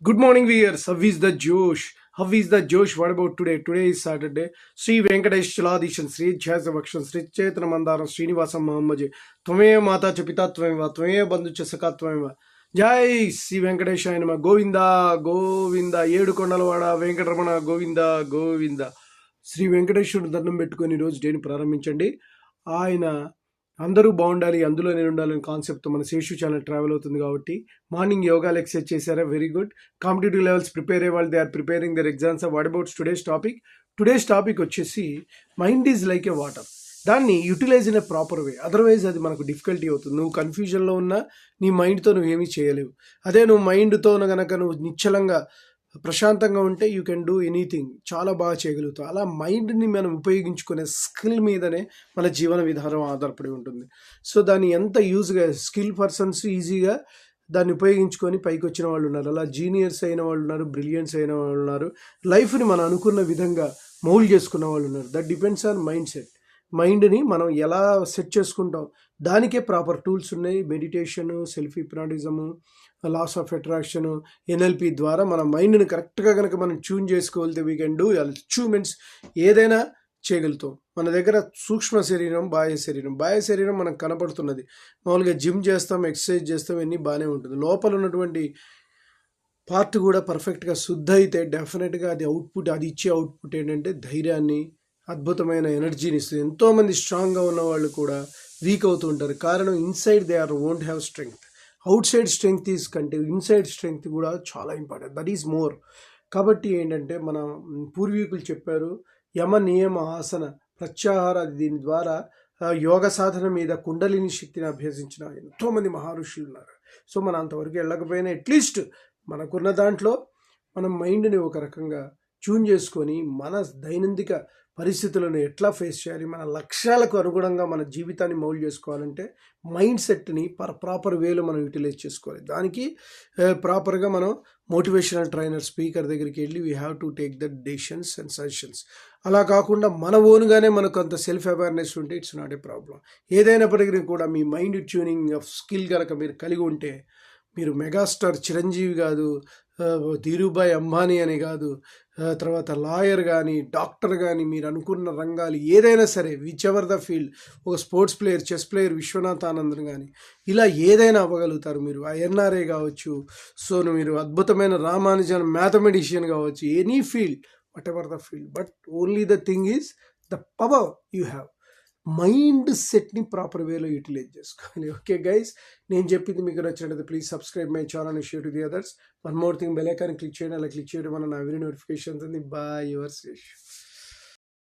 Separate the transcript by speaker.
Speaker 1: Good morning, viewers. How is the Josh? How is the Josh? What about today? Today is Saturday. Sri Venkatesh Chaladishan, Sri Jazavakshan, Sri Chaitana Mandaram, Srinivasam Muhammaji. Tvameva Mata Chapita Tvameva, Tvameva Bandhu Chasaka Tvameva. Jai Sri Venkatesh Ainama, Govinda, Govinda, Yedu Kondalawada, Venkatamana, Govinda, Govinda. Shri వెంకటేశ్వరుడు దండం పెట్టుకొని ఈరోజు డేని ప్రారంభించండి. ఆయన అందరూ బాగుండాలి, అందులోనే ఉండాలని కాన్సెప్ట్తో మన శేషు ఛానల్ ట్రావెల్ అవుతుంది కాబట్టి మార్నింగ్ యోగాలు ఎక్సర్సైజ్ చేశారా? Very good. Competitive levels prepare అయ్యే వాళ్ళు they are preparing their exams. What about today's topic వచ్చేసి mind is like a water. దాన్ని utilise in a proper way, otherwise అది మనకు డిఫికల్టీ అవుతుంది. నువ్వు కన్ఫ్యూజన్లో ఉన్నా నీ మైండ్తో నువ్వేమీ చేయలేవు. అదే నువ్వు మైండ్తో కనుక నువ్వు నిశ్చలంగా ప్రశాంతంగా ఉంటే యూ కెన్ డూ ఎనీథింగ్, చాలా బాగా చేయగలుగుతావు. అలా మైండ్ని మనం ఉపయోగించుకునే స్కిల్ మీదనే మన జీవన విధానం ఆధారపడి ఉంటుంది. సో దాన్ని ఎంత యూజ్గా స్కిల్ పర్సన్స్ ఈజీగా దాన్ని ఉపయోగించుకొని పైకి వచ్చిన వాళ్ళు ఉన్నారు, అలా జీనియర్స్ అయిన వాళ్ళు ఉన్నారు, బ్రిలియన్స్ అయిన వాళ్ళు ఉన్నారు, లైఫ్ని మనం అనుకున్న విధంగా మౌల్డ్ చేసుకున్న వాళ్ళు ఉన్నారు. That depends on mindset. మైండ్ని మనం ఎలా సెట్ చేసుకుంటాం దానికే ప్రాపర్ టూల్స్ ఉన్నాయి. Meditation, self hypnotism, laws of attraction, NLP ద్వారా మన మైండ్ని కరెక్ట్గా కనుక మనం ట్యూన్ చేసుకోగలిగితే వీ కెన్ డూ అచీవ్మెంట్స్. ఏదైనా చేయగలుగుతాం. మన దగ్గర సూక్ష్మ శరీరం, బాహ్య శరీరం మనకు కనపడుతున్నది. మామూలుగా జిమ్ చేస్తాం, ఎక్సర్సైజ్ చేస్తాం, ఇవన్నీ బాగానే ఉంటుంది. లోపల ఉన్నటువంటి పార్ట్ కూడా పర్ఫెక్ట్గా శుద్ధ అయితే డెఫినెట్గా అది ఇచ్చే అవుట్పుట్ ఏంటంటే ధైర్యాన్ని, అద్భుతమైన ఎనర్జీని ఇస్తుంది. ఎంతోమంది స్ట్రాంగ్గా ఉన్న వాళ్ళు కూడా వీక్ అవుతూ ఉంటారు. కారణం inside they are won't have strength. Outside strength is కంటే ఇన్సైడ్ స్ట్రెంగ్త్ కూడా చాలా ఇంపార్టెంట్. That is more. కాబట్టి ఏంటంటే మన పూర్వీకులు చెప్పారు, యమ నియమ ఆసన ప్రత్యాహార, దీని ద్వారా యోగ సాధన మీద కుండలిని శక్తిని అభ్యసించిన ఎంతోమంది మహర్షులు ఉన్నారు. సో మనం అంతవరకు వెళ్ళకపోయినా అట్లీస్ట్ మనకున్న దాంట్లో మనం మైండ్ని ఒక రకంగా ట్యూన్ చేసుకొని మన దైనందిక పరిస్థితులను ఎట్లా ఫేస్ చేయాలి, మన లక్ష్యాలకు అనుగుణంగా మన జీవితాన్ని మౌల్డ్ చేసుకోవాలంటే మైండ్ సెట్ని ప్రాపర్ వేలో మనం యూటిలైజ్ చేసుకోవాలి. దానికి ప్రాపర్గా మనం మోటివేషనల్ ట్రైనర్, స్పీకర్ దగ్గరికి వెళ్ళి we have to take the decisions and suggestions. అలా కాకుండా మన ఓన్గానే మనకు అంత సెల్ఫ్ అవేర్నెస్ ఉంటే ఇట్స్ నాట్ ఏ ప్రాబ్లం. ఏదైనప్పటికీ కూడా మీ మైండ్ ట్యూనింగ్ ఆఫ్ స్కిల్ కనుక మీరు కలిగి ఉంటే మీరు మెగాస్టార్ చిరంజీవి కాదు, ధీరుభాయ్ అంబానీ అని కాదు, తర్వాత లాయర్ కానీ, డాక్టర్ కానీ, మీరు అనుకున్న రంగాలు ఏదైనా సరే, విచ్ ఎవర్ ద ఫీల్డ్, ఒక sports player, chess player Viswanath Anandan కానీ, ఇలా ఏదైనా అవ్వగలుగుతారు మీరు. ఆ ఎన్ఆర్ఏ కావచ్చు, సో మీరు అద్భుతమైన రామానుజన్ మ్యాథమెటిషియన్ కావచ్చు, any field, whatever the field. But only the thing is the power you have. Mind సెట్ని ప్రాపర్ వేలో యూటిలైజ్ చేసుకోవాలి. ఓకే గైస్, నేను చెప్పింది మీకు నచ్చినట్లయితే please subscribe my channel and share to the others. One more thing, bell icon click చేయండి. అలా click చేయడం వల్ల నా వెరీ నోటిఫికేషన్స్ ఉంది. Bye, your Sesh.